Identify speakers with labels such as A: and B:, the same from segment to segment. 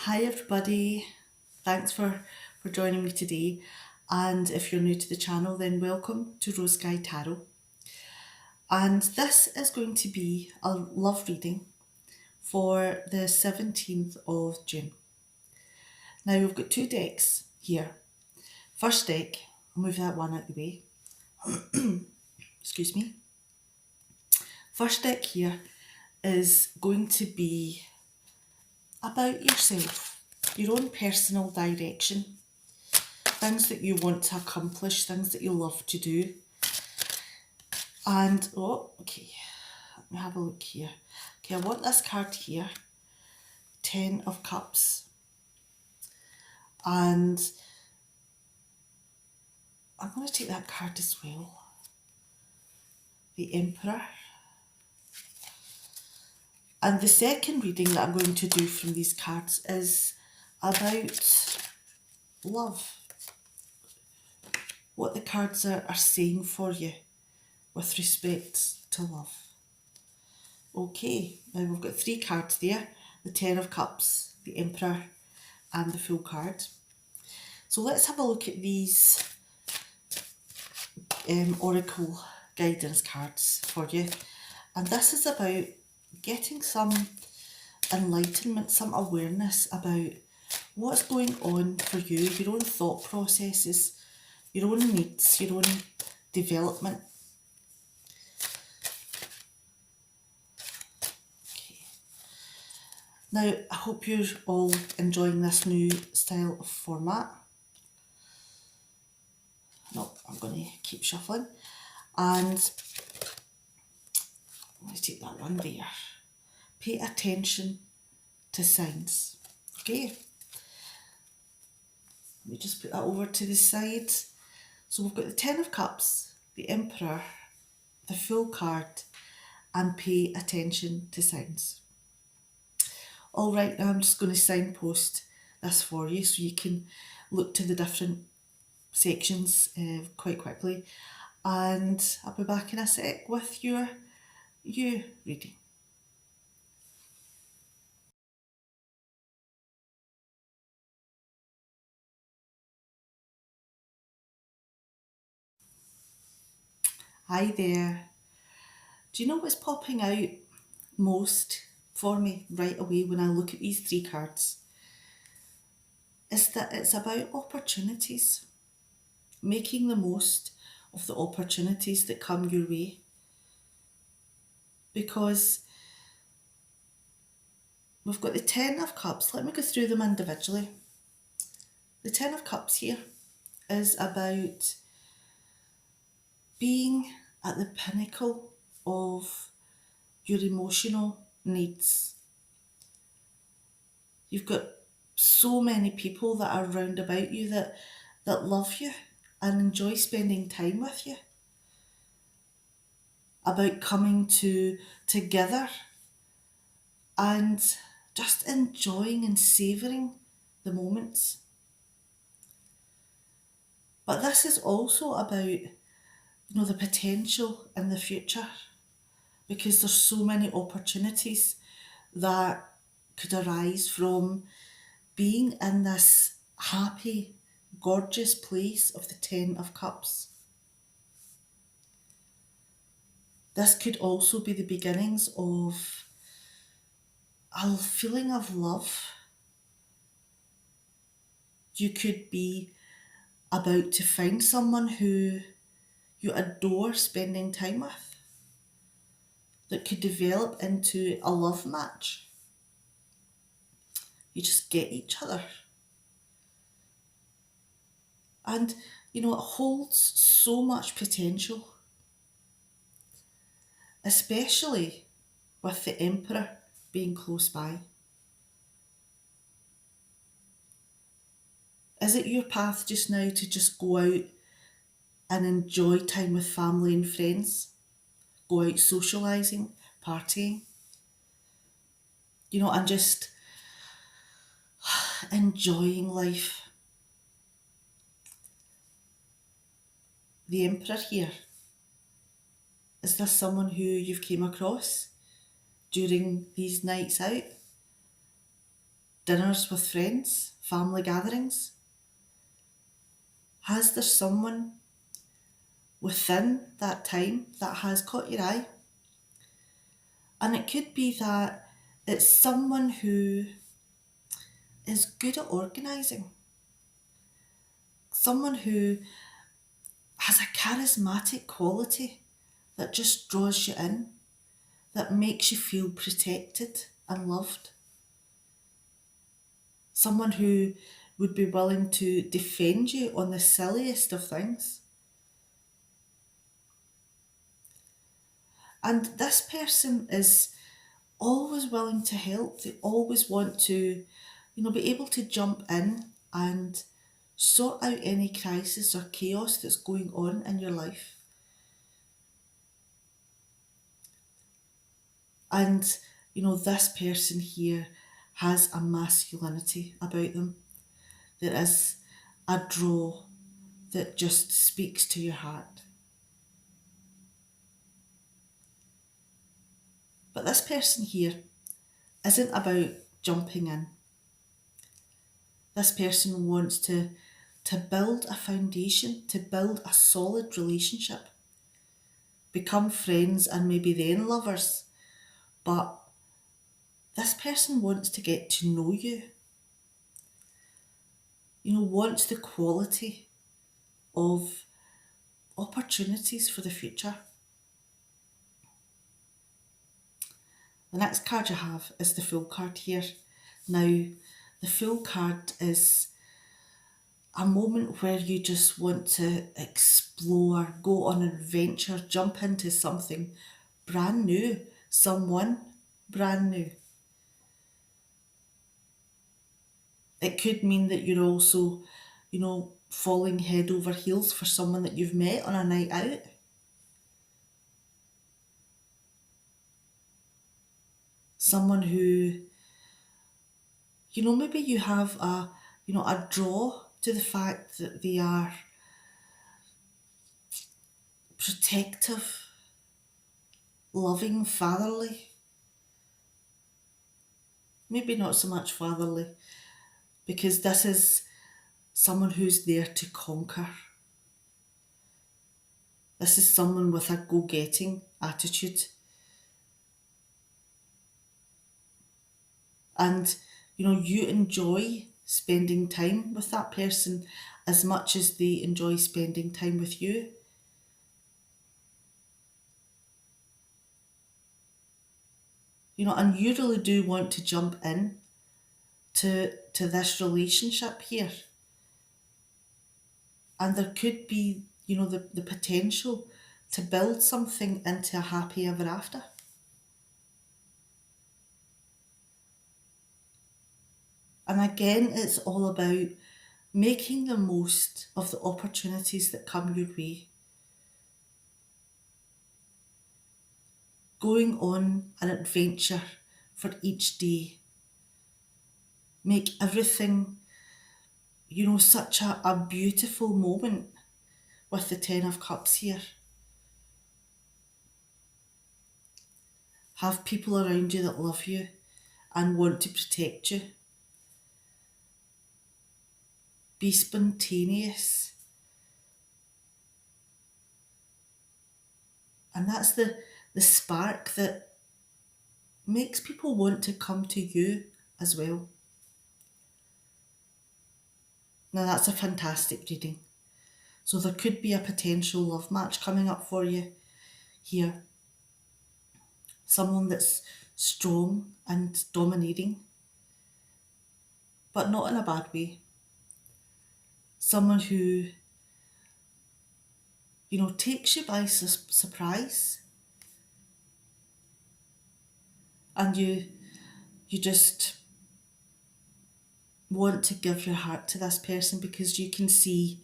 A: Hi everybody, thanks for joining me today, and if you're new to the channel then welcome to Rose Sky Tarot. And this is going to be a love reading for the 17th of June. Now we've got two decks here. First deck, I'll move that one out of the way. Excuse me. First deck here is going to be about yourself, your own personal direction, things that you want to accomplish, things that you love to do. And, okay, let me have a look here. Okay, I want this card here, 10 of Cups. And I'm going to take that card as well. The Emperor. And the second reading that I'm going to do from these cards is about love. What the cards are saying for you with respect to love. Okay, now we've got three cards there. The 10 of Cups, the Emperor and the Fool card. So let's have a look at these Oracle guidance cards for you. And this is about getting some enlightenment, some awareness about what's going on for you, your own thought processes, your own needs, your own development. Okay. Now, I hope you're all enjoying this new style of format. No, I'm going to keep shuffling. And I'm going to take that one there. Pay attention to signs. Okay. Let me just put that over to the side. So we've got the 10 of Cups, the Emperor, the Fool card, and pay attention to signs. All right, now I'm just going to signpost this for you so you can look to the different sections quite quickly. And I'll be back in a sec with your reading. Hi there. Do you know what's popping out most for me right away when I look at these three cards? Is that it's about opportunities. Making the most of the opportunities that come your way. Because we've got the 10 of Cups. Let me go through them individually. The 10 of Cups here is about being at the pinnacle of your emotional needs. You've got so many people that are round about you that love you and enjoy spending time with you. About coming together and just enjoying and savouring the moments. But this is also about, the potential in the future, because there's so many opportunities that could arise from being in this happy, gorgeous place of the 10 of Cups. This could also be the beginnings of a feeling of love. You could be about to find someone who you adore spending time with, that could develop into a love match. You just get each other. And, it holds so much potential, especially with the Emperor being close by. Is it your path just now to just go out and enjoy time with family and friends? Go out socialising, partying? And just enjoying life. The Emperor here. Is this someone who you've came across during these nights out? dinners with friends, family gatherings? Has there someone within that time that has caught your eye? And it could be that it's someone who is good at organising, someone who has a charismatic quality that just draws you in, that makes you feel protected and loved. Someone who would be willing to defend you on the silliest of things. And this person is always willing to help. They always want to, be able to jump in and sort out any crisis or chaos that's going on in your life. And, this person here has a masculinity about them. There is a draw that just speaks to your heart. But this person here isn't about jumping in. This person wants to build a foundation, to build a solid relationship, become friends and maybe then lovers. But this person wants to get to know you, wants the quality of opportunities for the future. The next card you have is the Fool card here. Now, the Fool card is a moment where you just want to explore, go on an adventure, jump into something brand new, someone brand new. It could mean that you're also, falling head over heels for someone that you've met on a night out. Someone who, maybe you have a draw to the fact that they are protective, loving, fatherly. Maybe not so much fatherly, because this is someone who's there to conquer. This is someone with a go-getting attitude. And, you enjoy spending time with that person as much as they enjoy spending time with you. And you really do want to jump in to this relationship here. And there could be, the potential to build something into a happy ever after. And again, it's all about making the most of the opportunities that come your way. Going on an adventure for each day. Make everything, such a beautiful moment with the Ten of Cups here. Have people around you that love you and want to protect you. Be spontaneous. And that's the spark that makes people want to come to you as well. Now that's a fantastic reading. So there could be a potential love match coming up for you here. Someone that's strong and dominating, but not in a bad way. Someone who, takes you by surprise. And you just want to give your heart to this person because you can see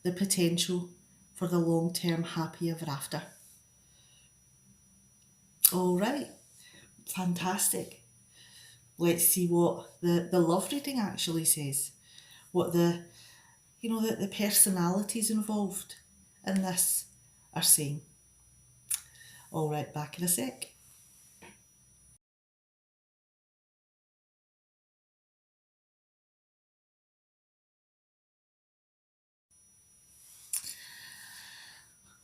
A: the potential for the long-term happy ever after. All right, fantastic. Let's see what the love reading actually says. What the personalities involved in this are saying. All right, back in a sec.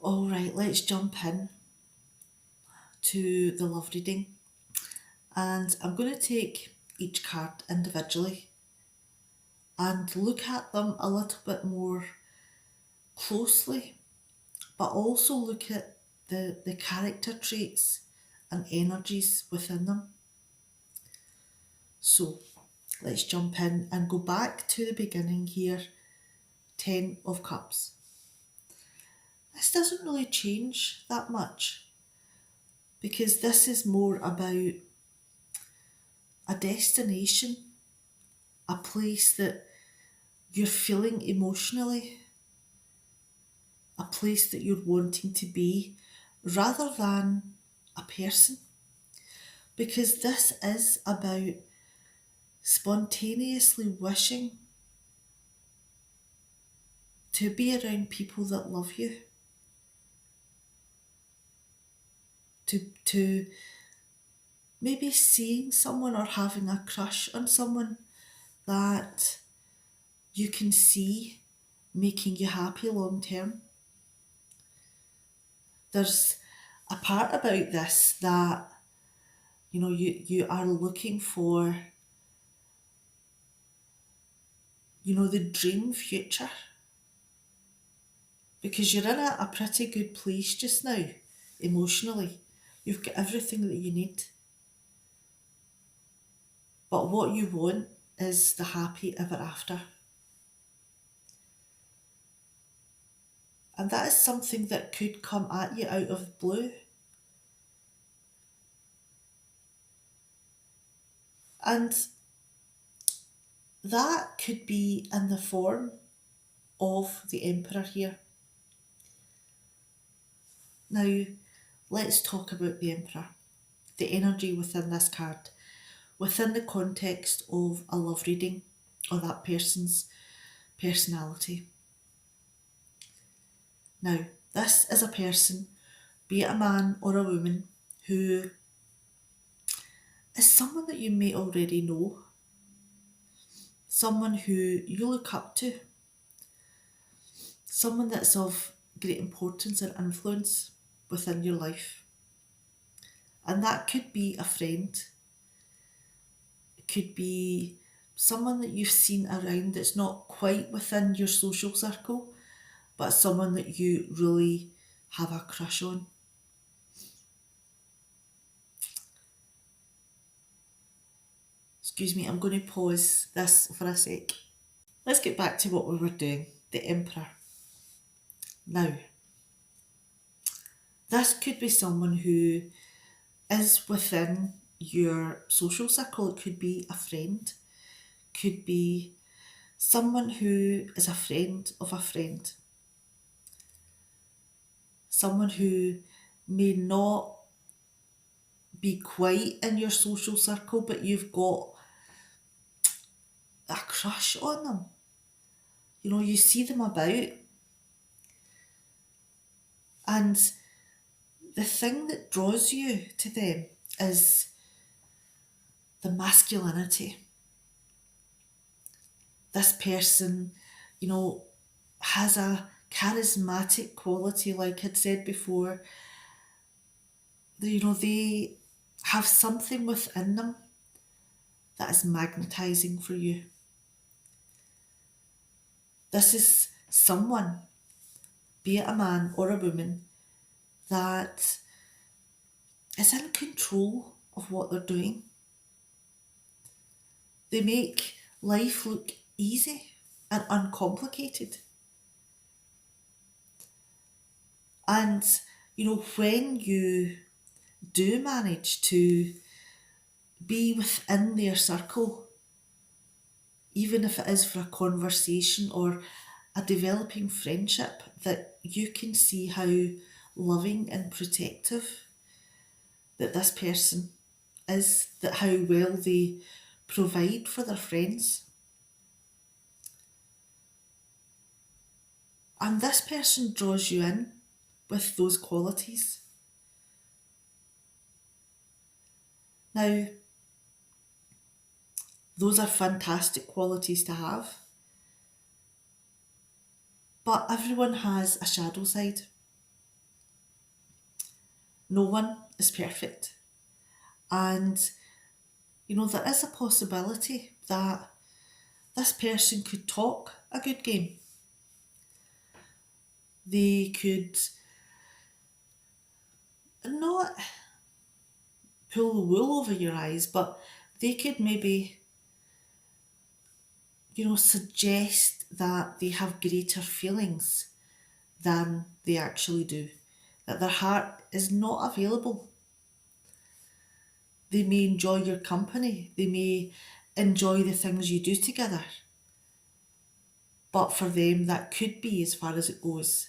A: All right, let's jump in to the love reading. And I'm going to take each card individually and look at them a little bit more closely, but also look at the character traits and energies within them. So let's jump in and go back to the beginning here. 10 of Cups. This doesn't really change that much because this is more about a destination, a place that you're feeling emotionally, a place that you're wanting to be, rather than a person. Because this is about spontaneously wishing to be around people that love you, to maybe seeing someone or having a crush on someone that you can see making you happy long term. There's a part about this that, you are looking for, the dream future. Because you're in a pretty good place just now, emotionally. You've got everything that you need. But what you want is the happy ever after. And that is something that could come at you out of the blue. And that could be in the form of the Emperor here. Now, let's talk about the Emperor, the energy within this card, within the context of a love reading or that person's personality. Now, this is a person, be it a man or a woman, who is someone that you may already know, someone who you look up to, someone that's of great importance and influence within your life. And that could be a friend, it could be someone that you've seen around that's not quite within your social circle, but someone that you really have a crush on. Excuse me, I'm going to pause this for a sec. Let's get back to what we were doing, the Emperor. Now, this could be someone who is within your social circle. It could be a friend, could be someone who is a friend of a friend, someone who may not be quite in your social circle, but you've got a crush on them. You see them about. And the thing that draws you to them is the masculinity. This person, has a charismatic quality, like I'd said before. They have something within them that is magnetising for you. This is someone, be it a man or a woman, that is in control of what they're doing. They make life look easy and uncomplicated. And, when you do manage to be within their circle, even if it is for a conversation or a developing friendship, that you can see how loving and protective that this person is, that how well they provide for their friends. And this person draws you in with those qualities. Now, those are fantastic qualities to have. But everyone has a shadow side. No one is perfect. And, there is a possibility that this person could talk a good game. They could not pull the wool over your eyes, but they could maybe, suggest that they have greater feelings than they actually do, that their heart is not available. They may enjoy your company, they may enjoy the things you do together, but for them that could be as far as it goes,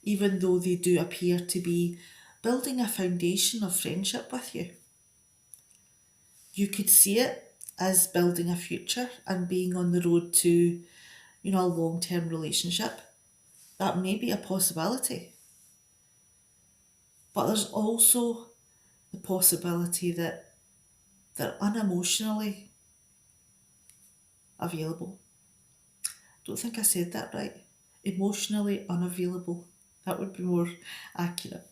A: even though they do appear to be building a foundation of friendship with you. You could see it as building a future and being on the road to, a long-term relationship. That may be a possibility. But there's also the possibility that they're unemotionally available. Don't think I said that right. Emotionally unavailable. That would be more accurate.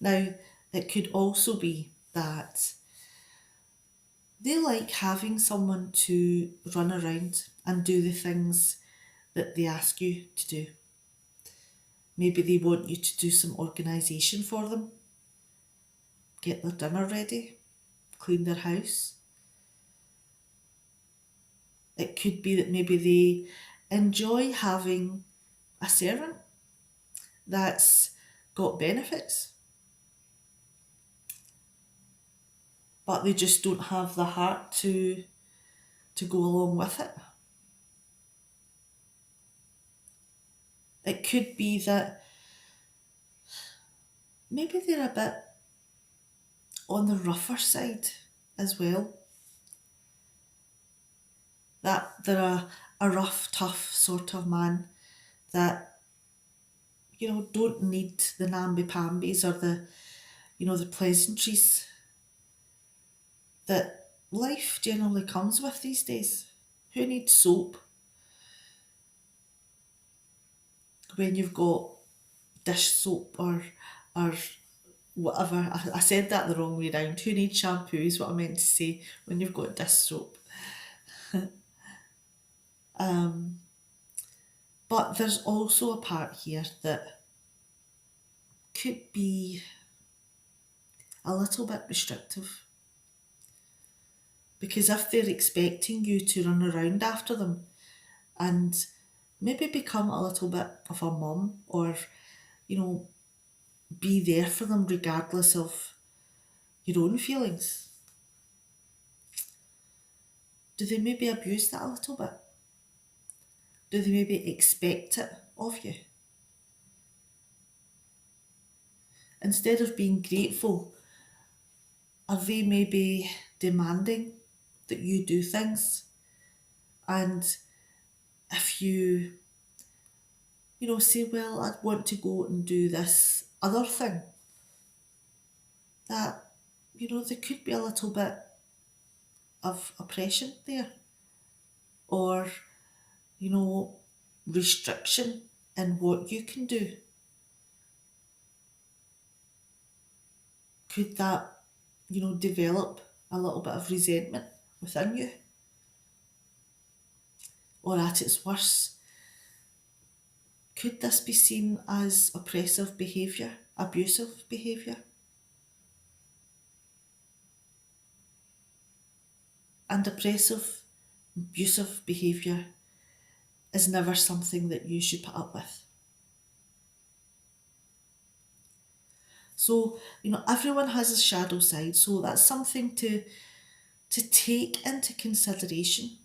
A: Now, it could also be that they like having someone to run around and do the things that they ask you to do. Maybe they want you to do some organisation for them, get their dinner ready, clean their house. It could be that maybe they enjoy having a servant that's got benefits, but they just don't have the heart to go along with it. It could be that maybe they're a bit on the rougher side as well. That they're a rough, tough sort of man that, don't need the namby-pambies or the pleasantries that life generally comes with these days. Who needs soap when you've got dish soap or whatever? I said that the wrong way round. Who needs shampoo is what I meant to say when you've got dish soap. But there's also a part here that could be a little bit restrictive. Because if they're expecting you to run around after them and maybe become a little bit of a mum or, be there for them regardless of your own feelings, do they maybe abuse that a little bit? Do they maybe expect it of you? Instead of being grateful, are they maybe demanding that you do things? And if you, say, well, I'd want to go and do this other thing, that, there could be a little bit of oppression there, or, restriction in what you can do. Could that, develop a little bit of resentment within you? Or at its worst, could this be seen as oppressive behaviour, abusive behaviour? And oppressive, abusive behaviour is never something that you should put up with. So, everyone has a shadow side, so that's something to take into consideration.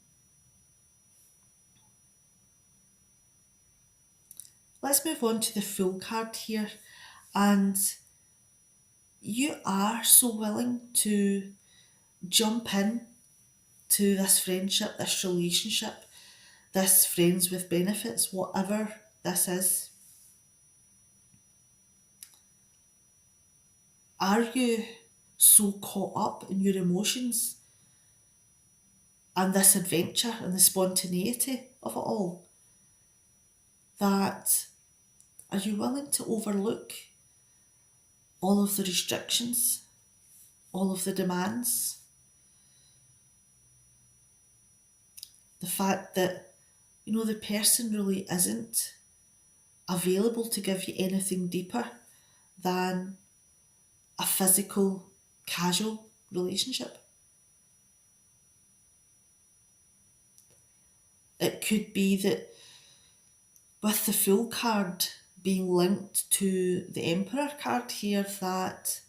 A: Let's move on to the Fool card here. And you are so willing to jump in to this friendship, this relationship, this friends with benefits, whatever this is. Are you so caught up in your emotions and this adventure and the spontaneity of it all that Are you willing to overlook all of the restrictions, all of the demands? The fact that, the person really isn't available to give you anything deeper than a physical, casual relationship. It could be that with the Fool card being linked to the Emperor card here, that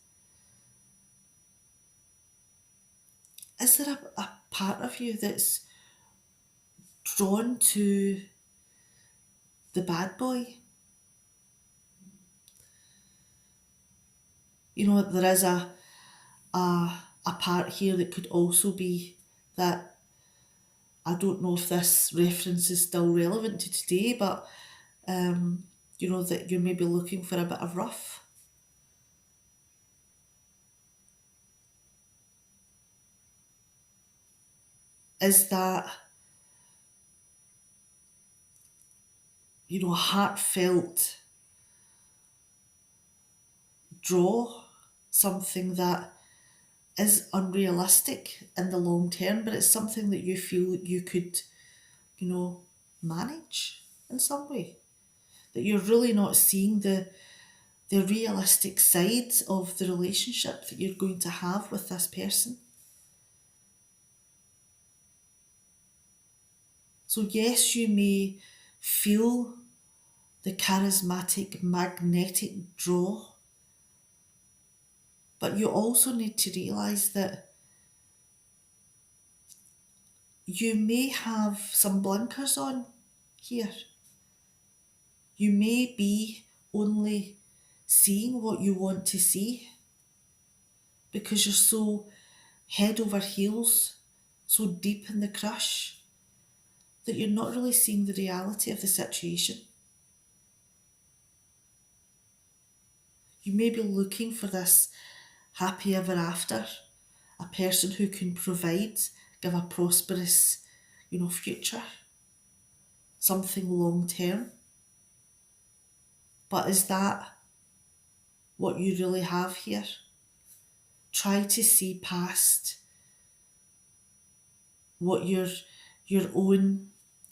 A: is there a part of you that's drawn to the bad boy? There is a part here that could also be that, I don't know if this reference is still relevant to today, but that you're maybe looking for a bit of rough. Is that, heartfelt draw something that is unrealistic in the long term, but it's something that you feel you could, manage in some way? That you're really not seeing the realistic sides of the relationship that you're going to have with this person. So yes, you may feel the charismatic, magnetic draw, but you also need to realise that you may have some blinkers on here. You may be only seeing what you want to see because you're so head over heels, so deep in the crush, that you're not really seeing the reality of the situation. You may be looking for this happy ever after, a person who can provide, give a prosperous, future, something long term. But is that what you really have here? Try to see past what your own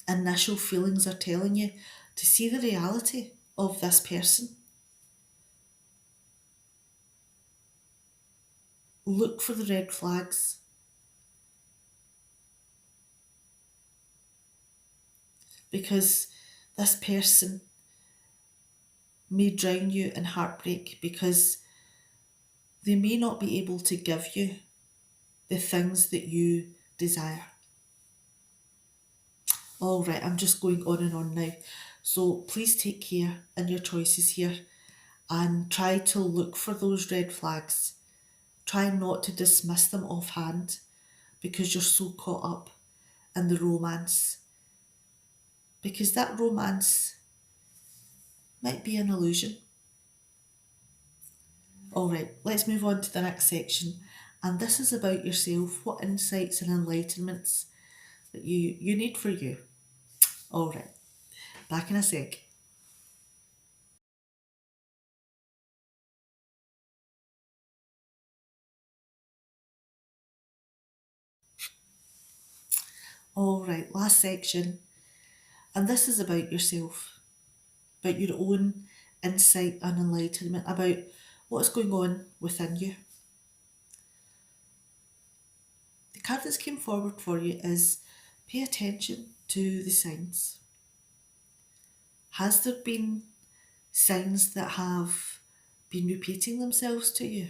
A: initial feelings are telling you, to see the reality of this person. Look for the red flags. Because this person may drown you in heartbreak because they may not be able to give you the things that you desire. All right, I'm just going on and on now. So please take care in your choices here and try to look for those red flags. Try not to dismiss them offhand because you're so caught up in the romance. Because that romance might be an illusion. All right, let's move on to the next section. And this is about yourself, what insights and enlightenments that you need for you. All right, back in a sec. All right, last section. And this is about yourself, about your own insight and enlightenment, about what's going on within you. The card that's came forward for you is pay attention to the signs. Has there been signs that have been repeating themselves to you?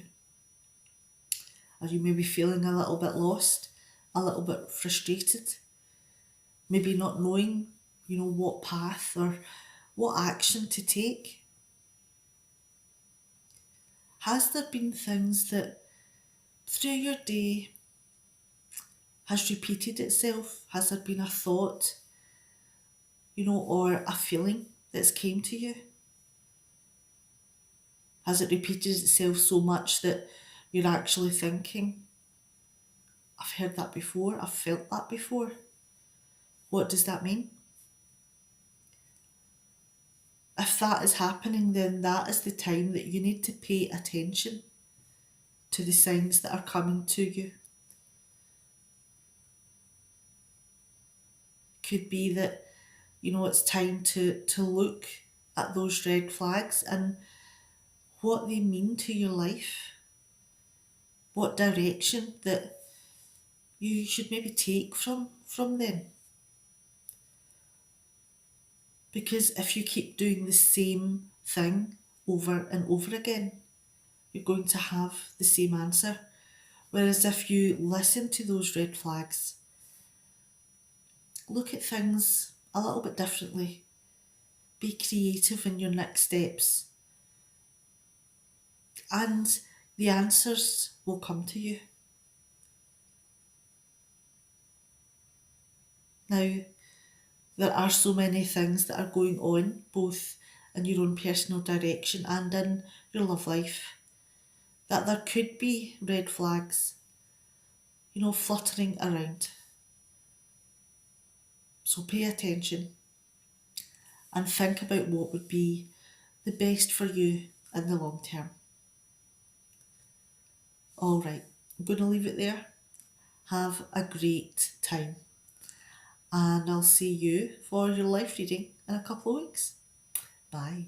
A: Are you maybe feeling a little bit lost, a little bit frustrated? Maybe not knowing, what path or what action to take? Has there been things that through your day has repeated itself? Has there been a thought, or a feeling that's came to you? Has it repeated itself so much that you're actually thinking, I've heard that before, I've felt that before? What does that mean? if that is happening, then that is the time that you need to pay attention to the signs that are coming to you. Could be that, it's time to look at those red flags and what they mean to your life, what direction that you should maybe take from them. Because if you keep doing the same thing over and over again, you're going to have the same answer. Whereas if you listen to those red flags, look at things a little bit differently, be creative in your next steps, and the answers will come to you. Now, there are so many things that are going on, both in your own personal direction and in your love life, that there could be red flags, fluttering around. So pay attention and think about what would be the best for you in the long term. All right, I'm going to leave it there. Have a great time, and I'll see you for your life reading in a couple of weeks. Bye.